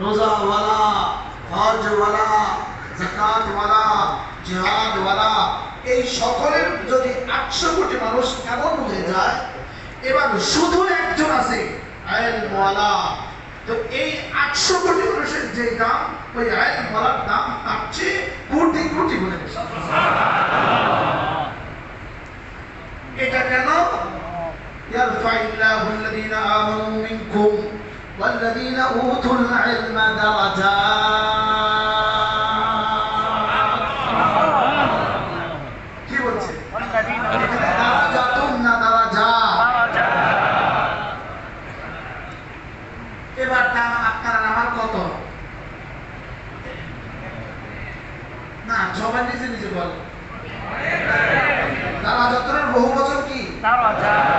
রোজাওয়ালা, হজওয়ালা, যাকাতওয়ালা, জিহাদওয়ালা, এই সকলের যদি 800 কোটি মানুষ এমন হয়ে যায়, এবার শুধু একজন আছে ইলমওয়ালা, তো এই 800 কোটি মানুষের যে দাম, ওই ইলমওয়ালার দাম তার চেয়ে কোটি কোটি গুণে বেশি। এটা কেন? ইয়ারফাইল্লাহু আল্লাযীনা আমানু মিনকুম ওয়াল্লাযীনা উতুল ইলমা দারাজাত। কি বলছে? দারাজাতুন না দারাজাত। এবার দাম আপনার আমার কত? না, সবাই নিজে নিজে বল। দারাজাতের বহু বচন কি? দারাজাত।